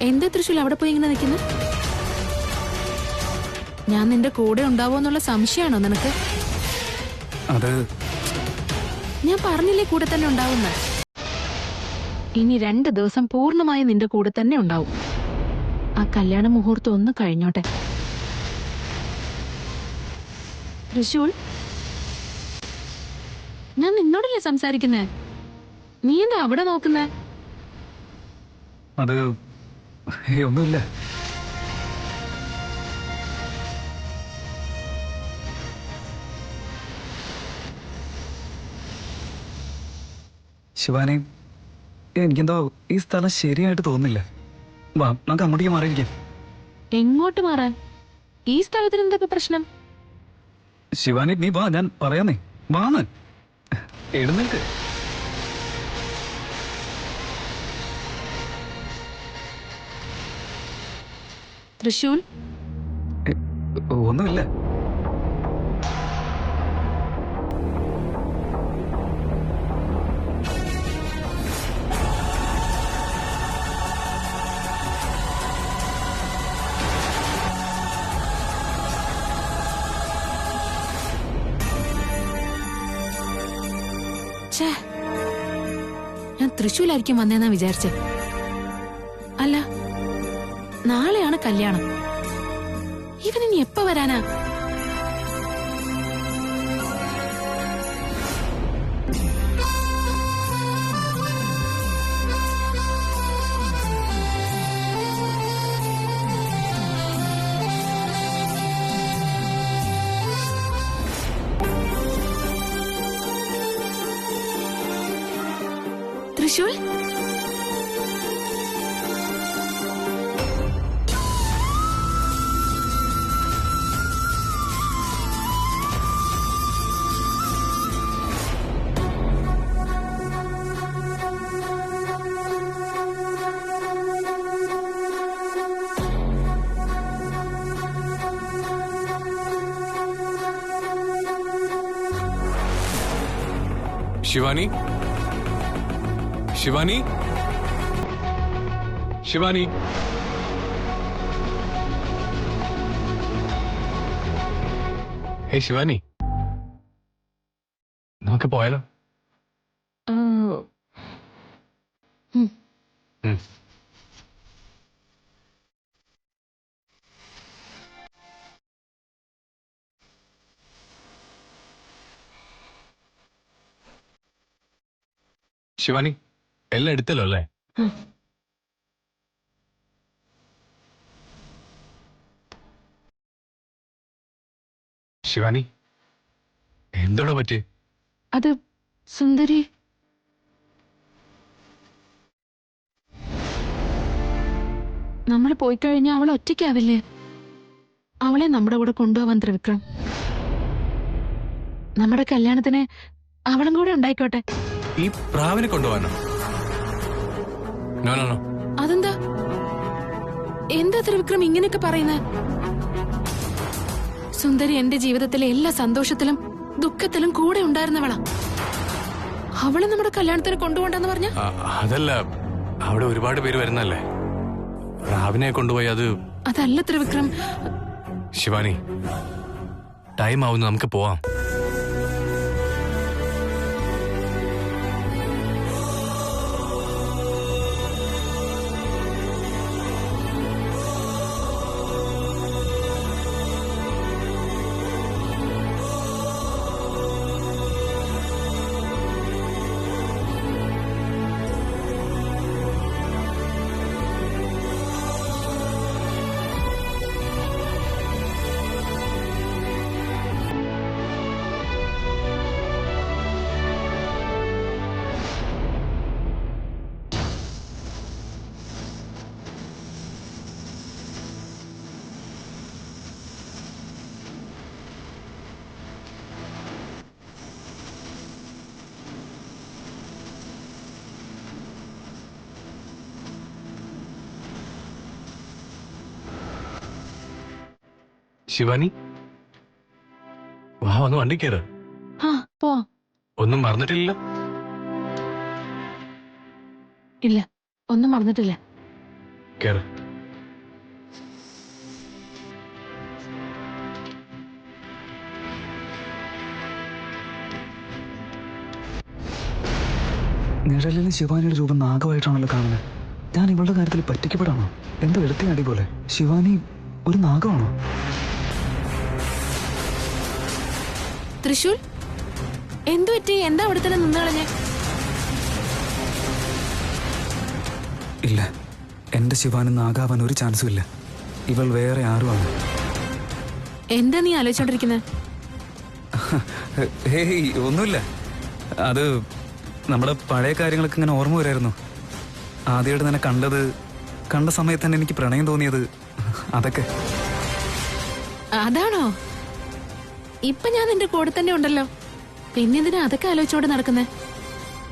എന്താ തൃശ്ശൂൽ അവിടെ പോയി ഇങ്ങനെ നിൽക്കുന്നു? ഞാൻ നിന്റെ കൂടെ ഉണ്ടാവോന്നുള്ള സംശയമാണോ നിനക്ക്? അത് ഞാൻ പറഞ്ഞില്ലേ കൂടെ തന്നെ ഉണ്ടാവുന്ന. ഇനി 2 ദിവസം പൂർണ്ണമായി നിന്റെ കൂടെ തന്നെ ഉണ്ടാവും. ആ കല്യാണ മുഹൂർത്തം ഒന്ന് കഴിഞ്ഞോട്ടെ. തൃശ്ശൂൽ, ഞാൻ നിന്നോടല്ലേ സംസാരിക്കുന്നേ? നീ എന്താ അവിടെ നോക്കുന്നേ? അത് ഒന്നുമില്ല. ശിവാനി, എനിക്കെന്തോ ഈ സ്ഥലം ശരിയായിട്ട് തോന്നുന്നില്ല. വാ, നമുക്ക് അങ്ങോട്ടേക്ക് മാറിയിരിക്കാം. എങ്ങോട്ട് മാറാൻ? ഈ സ്ഥലത്തിന് എന്തൊക്കെ പ്രശ്നം? ശിവാനി, നീ വാ, ഞാൻ പറയാന്നേ. വാന്ന് എഴുന്നേൽക്ക്. തൃശ്ശൂൽ, ഒന്നുമില്ല. ഞാൻ തൃശ്ശൂലായിരിക്കും വന്നേന്നാ വിചാരിച്ചേ. അല്ല, നാളെയാണ് കല്യാണം. ഇവനിനി എപ്പ വരാനാ? തൃശ്ശൂൽ, ശിവാനി, ശിവാനി, ശിവാനി. ഹേ ശിവാനി, നമുക്ക് പോയാലോ? ശിവാനി, എല്ലാം എടുത്തല്ലോ അല്ലേ? ശിവാനി, എന്തോടാ പറ്റി? അത് സുന്ദരി. നമ്മൾ പോയി കഴിഞ്ഞാൽ അവൾ ഒറ്റയ്ക്കാവില്ലേ? അവളെ നമ്മുടെ കൂടെ കൊണ്ടുപോവാൻ ത്രിവിക്രം. നമ്മുടെ കല്യാണത്തിന് അവളും കൂടെ ഉണ്ടായിക്കോട്ടെ. ഈ പ്രാവിനെ കൊണ്ടുപോകാനോ? No no no. അതെന്താ? എന്താ ത്രിവിക്രം ഇങ്ങനെയൊക്കെ പറയുന്നത്? സുന്ദരി എന്റെ ജീവിതത്തിലെ എല്ലാ സന്തോഷത്തിലും ദുഃഖത്തിലും കൂടെ ഉണ്ടായിരുന്നവളാ. അവളെ നമ്മുടെ കല്യാണത്തിന് കൊണ്ടുപോണ്ടെന്ന് പറഞ്ഞ? അതല്ല, അവിടെ ഒരുപാട് പേര് വരുന്നല്ലേ. പ്രാവിനെ കൊണ്ടുപോയി അതല്ല ത്രിവിക്രം. ശിവാനി, ടൈം ആവുന്നു, നമുക്ക് പോവാം. ശിവാനി, വാ, ഒന്ന് വണ്ടി കയറ്. ഒന്നും മറന്നിട്ടില്ലല്ലോ? ഇല്ല, ഒന്നും മറന്നിട്ടില്ല. കേറ്. നിഴലിൽ ശിവാനിയുടെ രൂപം നാഗമായിട്ടാണല്ലോ കാണുന്നത്. ഞാൻ ഇവളുടെ കാര്യത്തിൽ പറ്റിക്കപ്പെടാണോ? എന്തോ എടുത്തിയാടി പോലെ. ശിവാനി ഒരു നാഗമാണോ? തൃശൂൽ എന്തു പറ്റി? എന്താ അവിടെ തന്നെ നിന്ന് കളഞ്ഞേ? ഇല്ല, എന്റെ ശിവാനി നാഗാവാൻ ഒരു ചാൻസും ഇല്ല. ഇവൾ വേറെ ആരുമാണ്. എന്താ നീ ആലോചിച്ചോണ്ടിരിക്കുന്നത്? ഹേയ്, ഒന്നുമില്ല. അത് നമ്മുടെ പഴയ കാര്യങ്ങളൊക്കെ ഇങ്ങനെ ഓർമ്മ വരായിരുന്നു. ആദ്യമായിട്ട് തന്നെ കണ്ട സമയത്ത് തന്നെ എനിക്ക് പ്രണയം തോന്നിയത് അതൊക്കെ. അതാണോ? ഇപ്പൊ ഞാൻ നിന്റെ കൂടെ തന്നെ ഉണ്ടല്ലോ, പിന്നെന്തിനാ അതൊക്കെ ആലോചിച്ചോണ്ട് നടക്കുന്നേ?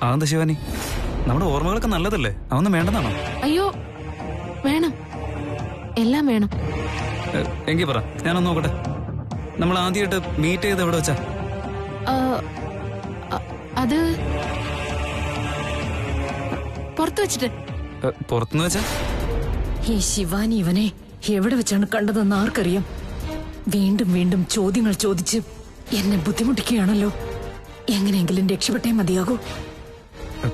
അതെന്താ ശിവാനി, നമ്മുടെ ഓർമ്മകളൊക്കെ നല്ലതല്ലേ? അതൊന്നും വേണ്ടെന്നാണോ? അയ്യോ വേണം, എല്ലാം വേണം. എങ്കി പറ, ഞാനൊന്ന് നോക്കട്ടെ. നമ്മൾ ആദ്യമായിട്ട് മീറ്റ് ചെയ്ത് എവിടെ വെച്ചാ? അത് പുറത്തു വെച്ചിട്ട്. പുറത്തുനിന്ന് വെച്ചാ? ഈ ശിവാനി ഇവനെ എവിടെ വെച്ചാണ് കണ്ടതെന്ന് ആർക്കറിയാം? വീണ്ടും വീണ്ടും ചോദ്യങ്ങൾ ചോദിച്ച് എന്നെ ബുദ്ധിമുട്ടിക്കുകയാണല്ലോ. എങ്ങനെയെങ്കിലും രക്ഷപ്പെട്ടേ മതിയാകൂ.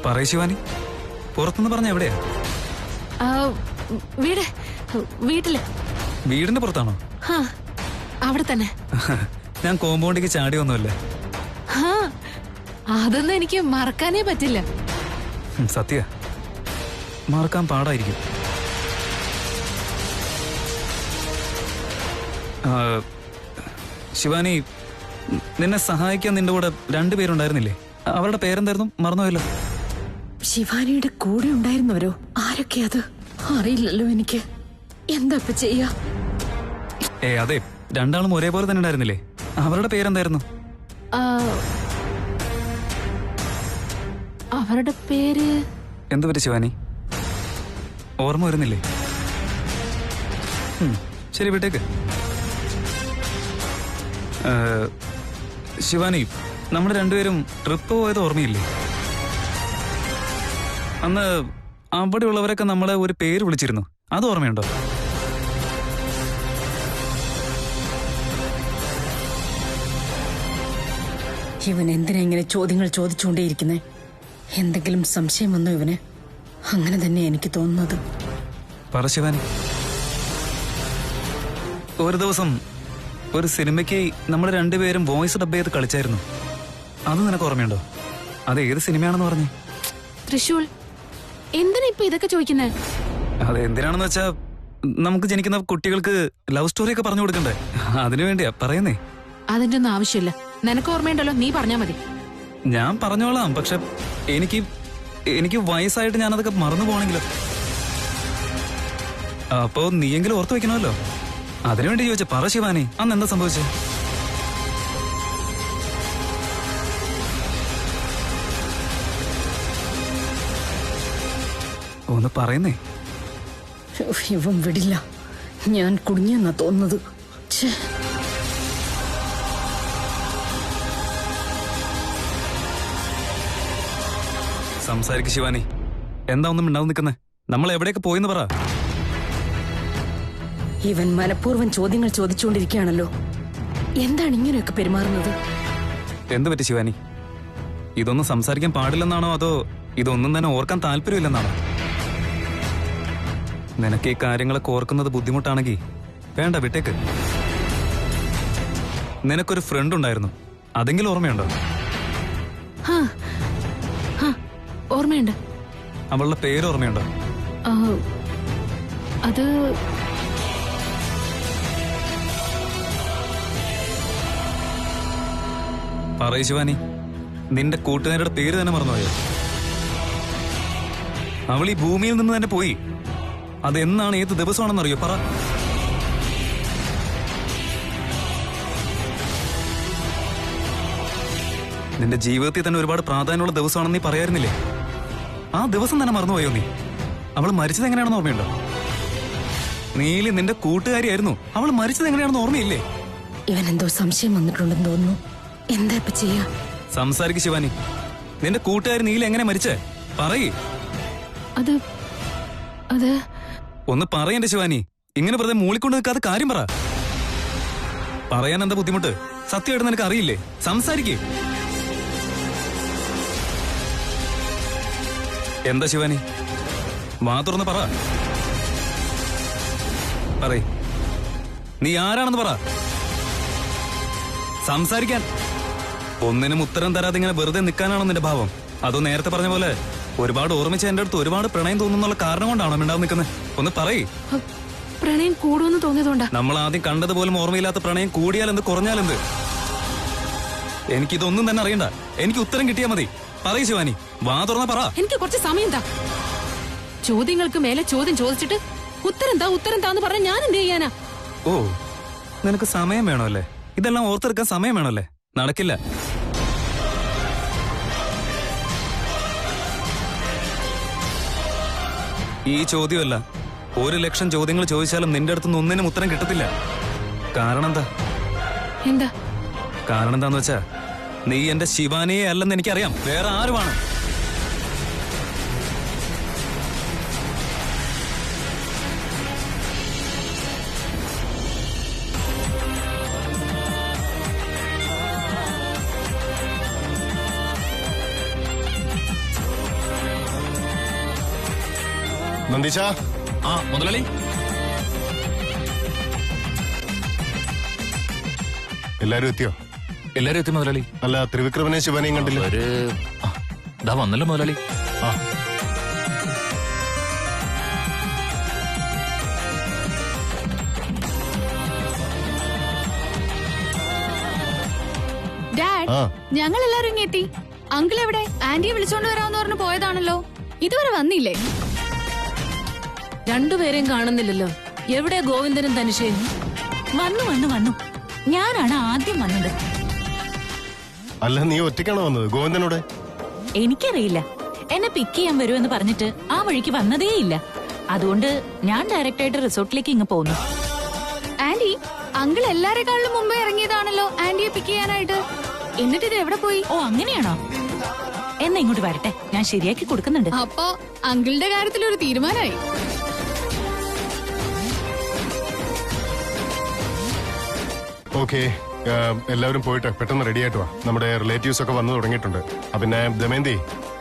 പറയ് ശിവാനി, പുറത്തുനിന്ന് പറഞ്ഞ എവിടെയാ? വീട്ടില്. വീടിന്റെ പുറത്താണോ? അവിടെ തന്നെ. ഞാൻ കോമ്പൗണ്ടിക്ക് ചാടിയൊന്നുമല്ല. അതൊന്നും എനിക്ക് മറക്കാനേ പറ്റില്ല. സത്യ, മറക്കാൻ പാടായിരിക്കും. ശിവാനി, നിന്നെ സഹായിക്കാൻ നിന്റെ കൂടെ 2 പേരുണ്ടായിരുന്നില്ലേ? അവരുടെ പേരെന്തായിരുന്നു? മറന്നുപോയല്ലോ. ശിവാനിയുടെ കൂടെ ഉണ്ടായിരുന്നവരോ? ആരൊക്കെ അത്? അറിയില്ലല്ലോ എനിക്ക്. എന്താ ഇപ്പൊ ചെയ്യാ? അതെ, 2 ആളും ഒരേപോലെ തന്നെ ഉണ്ടായിരുന്നില്ലേ? അവരുടെ പേരെന്തായിരുന്നു? അവരുടെ പേര് എന്തു പറ്റി ശിവാനി? ഓർമ്മ വരുന്നില്ലേ? ശരി, വിട്ടേക്ക്. ശിവാനി, നമ്മൾ 2 പേരും ട്രിപ്പ് പോയത് ഓർമ്മയില്ലേ? അന്ന് അവിടെയുള്ളവരൊക്കെ നമ്മളെ ഒരു പേര് വിളിച്ചിരുന്നു. അത് ഓർമ്മയുണ്ടോ? ഇവൻ എന്തിനാ ഇങ്ങനെ ചോദ്യങ്ങൾ ചോദിച്ചുകൊണ്ടേയിരിക്കുന്നേ? എന്തെങ്കിലും സംശയം വന്നോ ഇവന്? അങ്ങനെ തന്നെ എനിക്ക് തോന്നുന്നത്. പറ ശിവാനി. ഒരു ദിവസം ഒരു സിനിമയ്ക്ക് നമ്മൾ 2 പേരും വോയിസ് ഡബ് ചെയ്ത് കളിച്ചായിരുന്നു. അത് നിനക്ക് ഓർമ്മയുണ്ടോ? അത് ഏത് സിനിമയാണെന്ന് പറഞ്ഞേ? തൃശൂൽ, എന്തിനാ ഇപ്പൊ ഇതൊക്കെ ചോദിക്കുന്നേ? അത് എന്തിനാണെന്ന് വെച്ചാ, നമുക്ക് ജനിക്കുന്ന കുട്ടികൾക്ക് ലവ് സ്റ്റോറി ഒക്കെ പറഞ്ഞു കൊടുക്കണ്ടേ? അതിനു വേണ്ടിയാ പറയുന്നേ. അതിന്റെ ഒന്നും ആവശ്യമില്ല. നിനക്ക് ഓർമ്മയുണ്ടല്ലോ, നീ പറഞ്ഞാ മതി. ഞാൻ പറഞ്ഞോളാം, പക്ഷെ എനിക്ക് വയസ്സായിട്ട് ഞാനതൊക്കെ മറന്നു പോണെങ്കിലോ? അപ്പോ നീയെങ്കിലും ഓർത്തു വെക്കണമല്ലോ. അതിനുവേണ്ടി ചോദിച്ച. പറ ശിവാനി, അന്ന് എന്താ സംഭവിച്ചത്? ഒന്ന് പറയുന്നേ. ഇവൻ വിടില്ല. ഞാൻ കുടുങ്ങിയെന്നാ തോന്നുന്നത്. ഛേ, സംസാരിക്ക് ശിവാനി. എന്താ ഒന്നും മിണ്ടാതെ നിൽക്കുന്നേ? നമ്മൾ എവിടെയൊക്കെ പോയിന്ന് പറ. ഇവൻ മനഃപൂർവ്വം ചോദ്യങ്ങൾ ചോദിച്ചുകൊണ്ടിരിക്കുകയാണല്ലോ. എന്താണ് ഇങ്ങനെയൊക്കെ പെരുമാറുന്നത്? എന്ത് പറ്റി ശിവാനി? ഇതൊന്നും സംസാരിക്കാൻ പാടില്ലെന്നാണോ, അതോ ഇതൊന്നും തന്നെ ഓർക്കാൻ താല്പര്യമില്ലെന്നാണോ? നിനക്ക് ഈ കാര്യങ്ങളൊക്കെ ഓർക്കുന്നത് ബുദ്ധിമുട്ടാണെങ്കിൽ വേണ്ട, വിട്ടേക്ക്. നിനക്കൊരു ഫ്രണ്ട് ഉണ്ടായിരുന്നു, അതെങ്കിലും ഓർമ്മയുണ്ടോ? ഓർമ്മയുണ്ട്. അവളുടെ പേര് ഓർമ്മയുണ്ടോ? അത് പറയ് ശിവാനി, നിന്റെ കൂട്ടുകാരുടെ പേര് തന്നെ മറന്നുപോയോ? അവൾ ഈ ഭൂമിയിൽ നിന്ന് തന്നെ പോയി. അതെന്നാണ്, ഏത് ദിവസമാണെന്നറിയോ? പറ. നിന്റെ ജീവിതത്തിൽ തന്നെ ഒരുപാട് പ്രാധാന്യമുള്ള ദിവസമാണെന്ന് നീ പറയായിരുന്നില്ലേ? ആ ദിവസം തന്നെ മറന്നുപോയോ നീ? അവൾ മരിച്ചത് എങ്ങനെയാണെന്ന് ഓർമ്മയുണ്ടോ? നീലി നിന്റെ കൂട്ടുകാരിയായിരുന്നു. അവൾ മരിച്ചത് എങ്ങനെയാണെന്ന് ഓർമ്മയില്ലേ? ഇവനെന്തോ സംശയം വന്നിട്ടുണ്ടെന്ന് തോന്നുന്നു. എന്താ ഇപ്പൊ ചെയ്യാ? സംസാരിക്ക് ശിവാനി. നിന്റെ കൂട്ടുകാരി നീലി എങ്ങനെ മരിച്ചേ? പറയ്. അത് ഒന്ന് പറയണ്ടേ ശിവാനി, ഇങ്ങനെ വെറുതെ മൂളിക്കൊണ്ട് നിൽക്കാതെ കാര്യം പറ. പറയാൻ എന്താ ബുദ്ധിമുട്ട്? സത്യമായിട്ട് നിനക്ക് അറിയില്ലേ? സംസാരിക്കേ. എന്താ ശിവാനി, വാ തുറന്ന് പറ. പറയ്, നീ ആരാണെന്ന് പറ. സംസാരിക്കാൻ. ഒന്നിനും ഉത്തരം തരാതെ ഇങ്ങനെ വെറുതെ നിൽക്കാനാണോ നിന്റെ ഭാവം? അതോ നേരത്തെ പറഞ്ഞ പോലെ ഒരുപാട് ഓർമ്മിച്ച് എന്റെ അടുത്ത് ഒരുപാട് പ്രണയം തോന്നുന്നുള്ള കാരണം കൊണ്ടാണോ മിണ്ടാവ് നിൽക്കുന്നത്? ഒന്ന് പറയ്. പ്രണയം കൂടുമെന്ന് തോന്നിയതുകൊണ്ടാ. നമ്മൾ ആദ്യം കണ്ടതുപോലും ഓർമ്മയില്ലാത്ത പ്രണയം കൂടിയാലെന്ത് കുറഞ്ഞാലെന്ത്? എനിക്കിതൊന്നും തന്നെ അറിയണ്ട. എനിക്ക് ഉത്തരം കിട്ടിയാ മതി. പറയ് ശിവാനി, വാ തുറന്ന പറ. എനിക്ക് കുറച്ച് സമയം താ. ചോദ്യങ്ങൾക്ക് മേലെ ചോദ്യം ചോദിച്ചിട്ട് ഉത്തരം താന്ന് പറഞ്ഞ ഞാൻ എന്ത് ചെയ്യാനാ? ഓ, നിനക്ക് സമയം വേണമല്ലേ? ഇതെല്ലാം ഓർത്തെടുക്കാൻ സമയം വേണമല്ലേ? നടക്കില്ല. ഈ ചോദ്യമല്ല, 1,00,000 ചോദ്യങ്ങൾ ചോദിച്ചാലും നിന്റെ അടുത്തുനിന്ന് ഒന്നിനും ഉത്തരം കിട്ടത്തില്ല. കാരണം എന്താ? എന്താ കാരണം എന്താന്ന് വെച്ചാ, നീ എന്റെ ശിവാനിയെ അല്ലെന്ന് എനിക്കറിയാം. വേറെ ആരുമാണ്? നന്ദിച്ച. ആ മുതലാളി. എല്ലാരും എത്തിയോ? എല്ലാരും എത്തി മുതലാളി. അല്ല, ത്രിവിക്രമനെ ശിവാനെയും കണ്ടില്ല. ദാ വന്നല്ലോ മുതലാളി. ആ, ഡാഡ്, ആ. ഞങ്ങൾ എല്ലാരും ഇങ്ങ് എത്തി. അങ്കിൾ എവിടെ? ആന്റിയെ വിളിച്ചോണ്ട് വരാമെന്ന് പറഞ്ഞു പോയതാണല്ലോ. ഇതുവരെ വന്നില്ലേ? രണ്ടുപേരെയും കാണുന്നില്ലല്ലോ. എവിടെ ഗോവിന്ദനും തനിഷയും? വന്നു ഞാനാണ് ആദ്യം വന്നത്. അല്ല, നീ ഒറ്റയ്ക്കാണോ വന്നത്? ഗോവിന്ദനോട്? എനിക്കറിയില്ല, എന്നെ പിക്ക് ചെയ്യാൻ വരുമെന്ന് പറഞ്ഞിട്ട് ആ വഴിക്ക് വന്നതേയില്ല. അതുകൊണ്ട് ഞാൻ ഡയറക്റ്റായിട്ട് റിസോർട്ടിലേക്ക് ഇങ്ങ് പോന്നു. ആന്റി, അങ്കിൾ എല്ലാരെക്കാളും മുമ്പേ ഇറങ്ങിയതാണല്ലോ ആന്റിയെ പിക്ക് ചെയ്യാനായിട്ട്. എന്നിട്ട് ഇത് എവിടെ പോയി? ഓ അങ്ങനെയാണോ? എന്നാ ഇങ്ങോട്ട് വരട്ടെ, ഞാൻ ശരിയാക്കി കൊടുക്കുന്നുണ്ട്. അപ്പൊ അങ്കിളിന്റെ കാര്യത്തിൽ ഒരു തീരുമാനമായി. ഓക്കെ, എല്ലാവരും പോയിട്ട് പെട്ടെന്ന് റെഡി ആയിട്ട് വാ. നമ്മുടെ റിലേറ്റീവ്സ് ഒക്കെ വന്നു തുടങ്ങിയിട്ടുണ്ട്. പിന്നെ ദമയന്തി,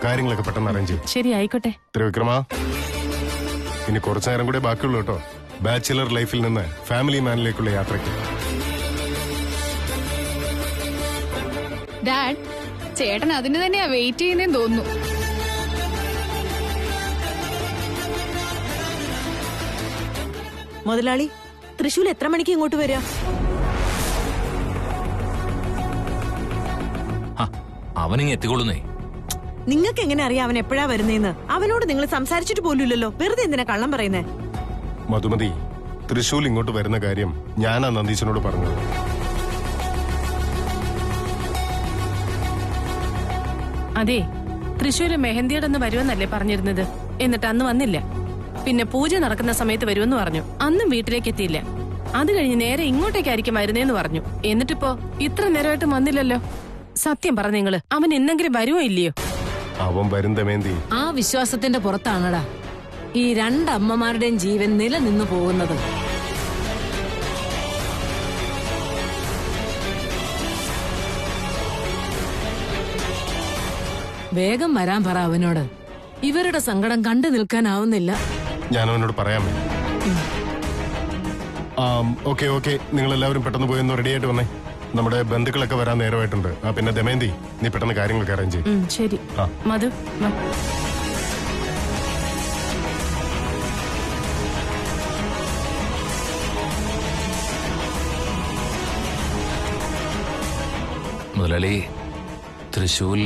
കാര്യങ്ങളൊക്കെ പെട്ടെന്ന് അറേഞ്ച് ചെയ്യും. ശരി, ആയിക്കോട്ടെ. ത്രിവിക്രമ, ഇനി കുറച്ചു നേരം കൂടെ ബാക്കിയുള്ളൂ കേട്ടോ. ബാച്ചിലർ ലൈഫിൽ നിന്ന് ഫാമിലി മാനിലേക്കുള്ള യാത്രയ്ക്ക്. ഡാഡ്, ചേട്ടൻ അതിന് തന്നെയാ വെയിറ്റ് ചെയ്യുന്നതെന്ന് തോന്നുന്നു. മുതലാളി, തൃശ്ശൂർ എത്ര മണിക്ക് ഇങ്ങോട്ട് വരിക? അവനിങ്ങ് എത്തിക്കൊള്ളുന്നേ. നിങ്ങൾക്ക് എങ്ങനെ അറിയാം അവൻ എപ്പോഴാ വരുന്നേന്ന്? അവനോട് നിങ്ങൾ സംസാരിച്ചിട്ട് പോലുമില്ലല്ലോ. വെറുതെ എന്തിനാ കള്ളം പറയുന്നേ? മധുമതി, തൃശൂൽ ഇങ്ങോട്ട് വരുന്ന കാര്യം ഞാനാ നന്ദീശനോട് പറഞ്ഞത്. അതെ, തൃശ്ശൂര് മെഹന്തിയോടൊന്ന് വരുമെന്നല്ലേ പറഞ്ഞിരുന്നത്? എന്നിട്ട് അന്ന് വന്നില്ല. പിന്നെ പൂജ നടക്കുന്ന സമയത്ത് വരുമെന്ന് പറഞ്ഞു. അന്നും വീട്ടിലേക്ക് എത്തിയില്ല. അത് കഴിഞ്ഞ് നേരെ ഇങ്ങോട്ടേക്കായിരിക്കും വരുന്നേന്ന് പറഞ്ഞു. എന്നിട്ടിപ്പോ ഇത്ര നേരമായിട്ടും വന്നില്ലല്ലോ. സത്യം പറ നിങ്ങള്, അവൻ എന്നെങ്കിലും വരുമോ ഇല്ലയോ? അവൻ വരും ദമയന്തി. ആ വിശ്വാസത്തിന്റെ പുറത്താണടാ ഈ രണ്ടമ്മമാരുടെയും ജീവൻ നിലനിന്നു പോകുന്നത്. വേഗം വരാൻ പറ അവനോട്. ഇവരുടെ സങ്കടം കണ്ടു നിൽക്കാനാവുന്നില്ല. ഞാൻ അവനോട് പറയാമേ. ഓക്കെ ഓക്കെ, നിങ്ങൾ എല്ലാവരും പെട്ടെന്ന് പോയി ഒന്ന് റെഡി ആയിട്ട് വന്നേ. നമ്മുടെ ബന്ധുക്കളൊക്കെ വരാൻ നേരമായിട്ടുണ്ട്. പിന്നെ ദമയന്തി, നീ പെട്ടെന്ന് കാര്യങ്ങളൊക്കെ അറേഞ്ച് ചെയ്യും. ശരി. ആ. മധു വാ. മുതലാളി, തൃശൂൽ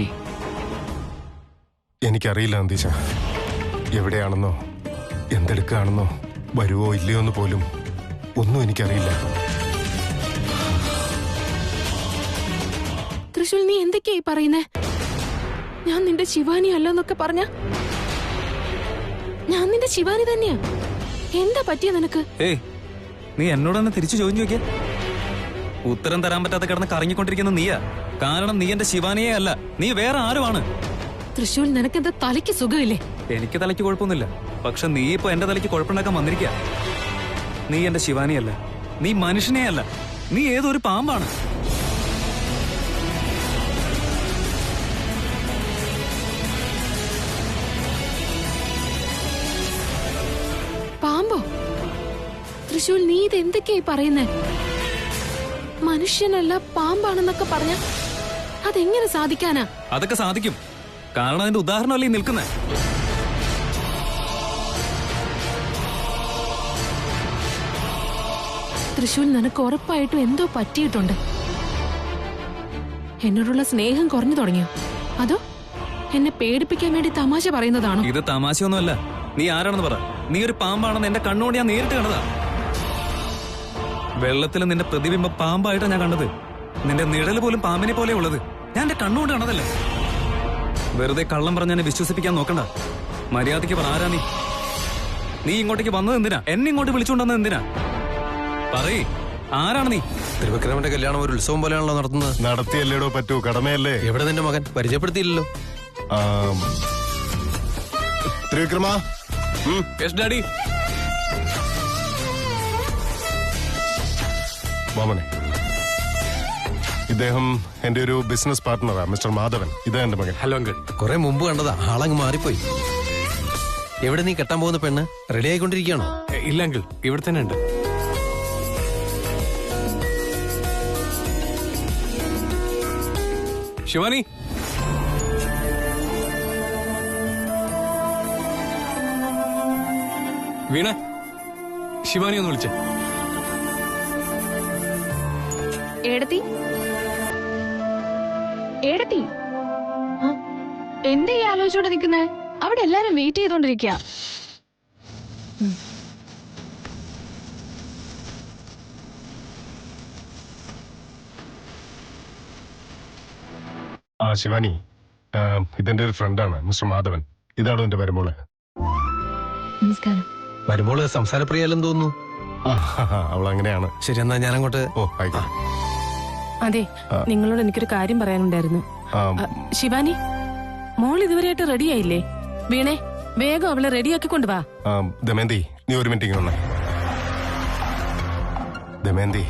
എനിക്കറിയില്ല നന്ദീശ, എവിടെയാണെന്നോ എന്തെടുക്കുകയാണെന്നോ വരുവോ ഇല്ലയോ എന്ന് പോലും ഒന്നും എനിക്കറിയില്ല. തൃശ്ശൂൽ, നീ എന്തൊക്കെയായി പറയുന്നേ? ഞാൻ നിന്റെ ശിവാനി അല്ലെന്നൊക്കെ പറഞ്ഞ? ഞാൻ നിന്റെ ശിവാനി തന്നെയാ. എന്താ പറ്റിയ നിനക്ക്? ഏയ്, നീ എന്നോട് തന്നെ തിരിച്ചു ചോദിച്ചു നോക്കിയ. ഉത്തരം തരാൻ പറ്റാതെ കിടന്ന് കറങ്ങിക്കൊണ്ടിരിക്കുന്ന നീയാ. കാരണം നീ എന്റെ ശിവാനിയെ അല്ല, നീ വേറെ ആരുമാണ്. തൃശ്ശൂൽ, നിനക്കെന്താ തലയ്ക്ക് സുഖമില്ലേ? എനിക്ക് തലയ്ക്ക് കുഴപ്പമൊന്നുമില്ല. പക്ഷെ നീ ഇപ്പൊ എന്റെ തലയ്ക്ക് കുഴപ്പമുണ്ടാക്കാൻ വന്നിരിക്കുക. നീ എന്റെ ശിവാനിയല്ല, നീ മനുഷ്യനേ അല്ല, നീ ഏതൊരു പാമ്പാണ്. പാമ്പോ? തൃശൂൽ, നീ ഇത് എന്തൊക്കെയായി പറയുന്നേ? മനുഷ്യനല്ല പാമ്പാണെന്നൊക്കെ പറഞ്ഞ അതെങ്ങനെ സാധിക്കാനാ? അതൊക്കെ സാധിക്കും. കാരണം അതിന്റെ ഉദാഹരണമല്ലേ ഈ നിൽക്കുന്നേ. തൃശൂൽ, നിനക്ക് ഉറപ്പായിട്ടും എന്തോ പറ്റിയിട്ടുണ്ട്. എന്നോടുള്ള സ്നേഹം കുറഞ്ഞു തുടങ്ങിയോ? അതോ എന്നെ പേടിപ്പിക്കാൻ വേണ്ടി തമാശ പറയുന്നതാണോ? ഇത് തമാശയൊന്നുമല്ല. നീ ആരാണെന്ന് പറ. നീ ഒരു പാമ്പാണെന്ന് എന്റെ കണ്ണുകൊണ്ട് ഞാൻ നേരിട്ട് കണ്ടതാ. വെള്ളത്തിൽ നിന്റെ പ്രതിബിംബം പാമ്പായിട്ടാണ് ഞാൻ കണ്ടത്. നിന്റെ നിഴല് പോലും പാമ്പിനെ പോലെ ഉള്ളത് ഞാൻ എന്റെ കണ്ണുകൊണ്ട് കണ്ടതല്ലേ. വെറുതെ കള്ളം പറഞ്ഞ് എന്നെ വിശ്വസിപ്പിക്കാൻ നോക്കണ്ട. മര്യാദയ്ക്ക് പറ, ആരാ നീ? നീ ഇങ്ങോട്ടേക്ക് വന്നത് എന്തിനാ? എന്നെ ഇങ്ങോട്ട് വിളിച്ചുകൊണ്ടുവന്നത് എന്തിനാ? പറയ്, ആരാണ് നീ? ത്രിവിക്രമന്റെ കല്യാണം ഒരു ഉത്സവം പോലെയാണല്ലോ നടത്തുന്നത്. നടത്തിയല്ലേടോ പറ്റൂ, കടമയല്ലേ. എവിടെ നിന്റെ മകൻ? പരിചയപ്പെടുത്തിയില്ലല്ലോ. Trivikrama, yes daddy. മാമനെ, ഇദ്ദേഹം എന്റെ ഒരു ബിസിനസ് പാർട്ട്ണറാ, മിസ്റ്റർ മാധവൻ. ഇതാ എന്റെ മകൻ. Hello uncle. കുറെ മുമ്പ് കണ്ടതാ, ആളങ്ങ് മാറിപ്പോയി. എവിടെ നീ കെട്ടാൻ പോകുന്ന പെണ്ണ്? റെഡി ആയിക്കൊണ്ടിരിക്കുകയാണോ? ഇല്ല അങ്കിൾ, ഇവിടെ തന്നെ ഉണ്ട്. ശിവാനി, വീണ, ശിവാനി ഒന്ന് വിളിച്ചേ. ഏടത്തി, ഏടത്തി, എന്തേ ഈ ആലോചിച്ചോടെ നിൽക്കുന്നേ? അവിടെ എല്ലാരും വെയിറ്റ് ചെയ്തോണ്ടിരിക്കുക. ശിവാനി, ഇതെന്റെ ഒരു ഫ്രണ്ടാണ്, മിസ്റ്റർ മാധവൻ. ഇതാണോ എന്റെ വരുമോള്? നമസ്കാരം. വരുമ്പോൾ സംസാരപ്രിയല്ലെന്ന് തോന്നുന്നു. അവൾ അങ്ങനെയാണ്. ശരി, എന്നാ ഞാനങ്ങോട്ട്. ഓ, ആയിക്കോട്ടെ. അതെ, നിങ്ങളോട് എനിക്കൊരു കാര്യം പറയാനുണ്ടായിരുന്നു. ശിവാനി, മോൾ ഇതുവരെയായിട്ട് റെഡിയായില്ലേ? വീണേ, വേഗം അവളെ റെഡിയാക്കി കൊണ്ടുവാ. ദമയന്തി, നീ ഒരു മിനിറ്റ് ഇങ്ങനെ വന്നേ. ദമയന്തി,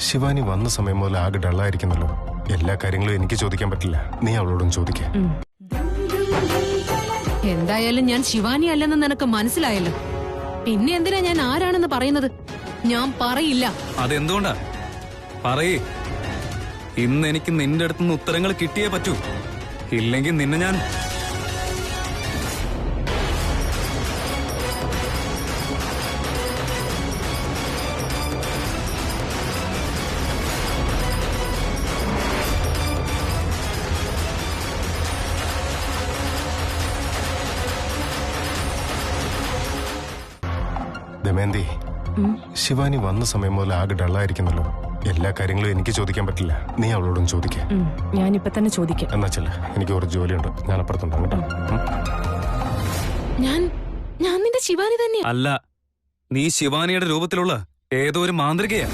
ശിവാനി വന്ന സമയം മുതൽ ആകെ ഡള്ളായിരിക്കുന്നല്ലോ. എല്ലാ കാര്യങ്ങളും എനിക്ക് ചോദിക്കാൻ പറ്റില്ല, നീ അവളോടും ചോദിക്ക. എന്തായാലും ഞാൻ ശിവാനി അല്ലെന്ന് നിനക്ക് മനസ്സിലായല്ലോ. പിന്നെ എന്തിനാ ഞാൻ ആരാണെന്ന് പറയുന്നത്? ഞാൻ പറയില്ല. അതെന്തുകൊണ്ടാ? പറയേ. ഇന്ന് എനിക്ക് നിന്റെ അടുത്തുനിന്ന് ഉത്തരങ്ങൾ കിട്ടിയേ പറ്റൂ. ഇല്ലെങ്കിൽ നിന്നെ ഞാൻ... ദമയന്തി, ശിവാനി വന്ന സമയം മുതൽ ആകെ ഡള്ളായിരിക്കുന്നല്ലോ. എല്ലാ കാര്യങ്ങളും എനിക്ക് ചോദിക്കാൻ പറ്റില്ല, നീ അവളോടും ചോദിക്ക. ഞാനിപ്പോ തന്നെ ചോദിക്കാം. എന്നാ ചെല്ല, എനിക്ക് കുറച്ച് ജോലിയുണ്ട്, ഞാൻ അപ്പുറത്തുണ്ടാകും കേട്ടോ. ഞാൻ നിന്റെ ശിവാനി തന്നെയാ. അല്ല, നീ ശിവാനിയുടെ രൂപത്തിലുള്ള ഏതോ ഒരു മാന്ത്രികയാ.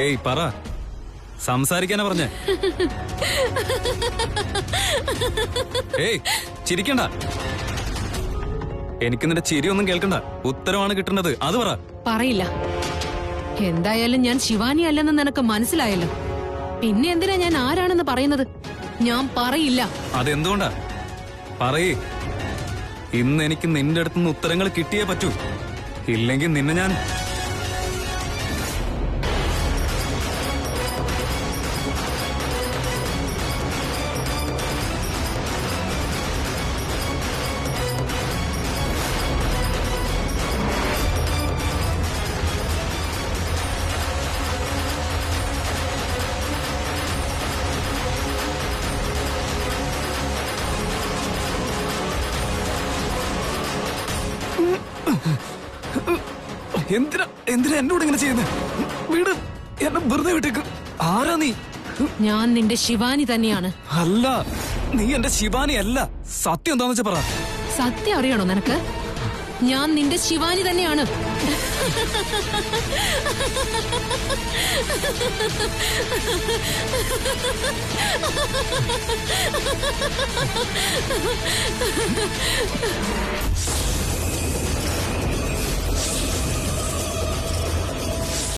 ഏയ് പറ, സംസാരിക്കാനാ പറഞ്ഞേ. ഏയ് ചിരിക്കണ്ട. എനിക്ക് നിന്റെ ചിരിയൊന്നും കേൾക്കണ്ട, ഉത്തരവാണ് കിട്ടുന്നത്, അത് പറ. പറയില്ല. എന്തായാലും ഞാൻ ശിവാനി അല്ലെന്ന് നിനക്ക് മനസ്സിലായല്ലോ. പിന്നെ എന്തിനാ ഞാൻ ആരാണെന്ന് പറയുന്നത്? ഞാൻ പറയില്ല. അതെന്തുകൊണ്ടാ? പറയേ. ഇന്ന് എനിക്ക് നിന്റെ അടുത്തുനിന്ന് ഉത്തരങ്ങൾ കിട്ടിയേ പറ്റൂ. ഇല്ലെങ്കിൽ നിന്നെ ഞാൻ... എന്തിനാ എന്നോട് ഇങ്ങനെ ചെയ്യുന്നത്? വീട് എന്നെ വെറുതെ വിട്ടേക്ക്. ആരാ നീ? ഞാൻ നിന്റെ ശിവാനി തന്നെയാണ്. അല്ല, നീ എന്റെ ശിവാനി അല്ല. സത്യം എന്താന്ന് വെച്ചാ പറ. സത്യം അറിയണോ നിനക്ക്? ഞാൻ നിന്റെ ശിവാനി തന്നെയാണ്.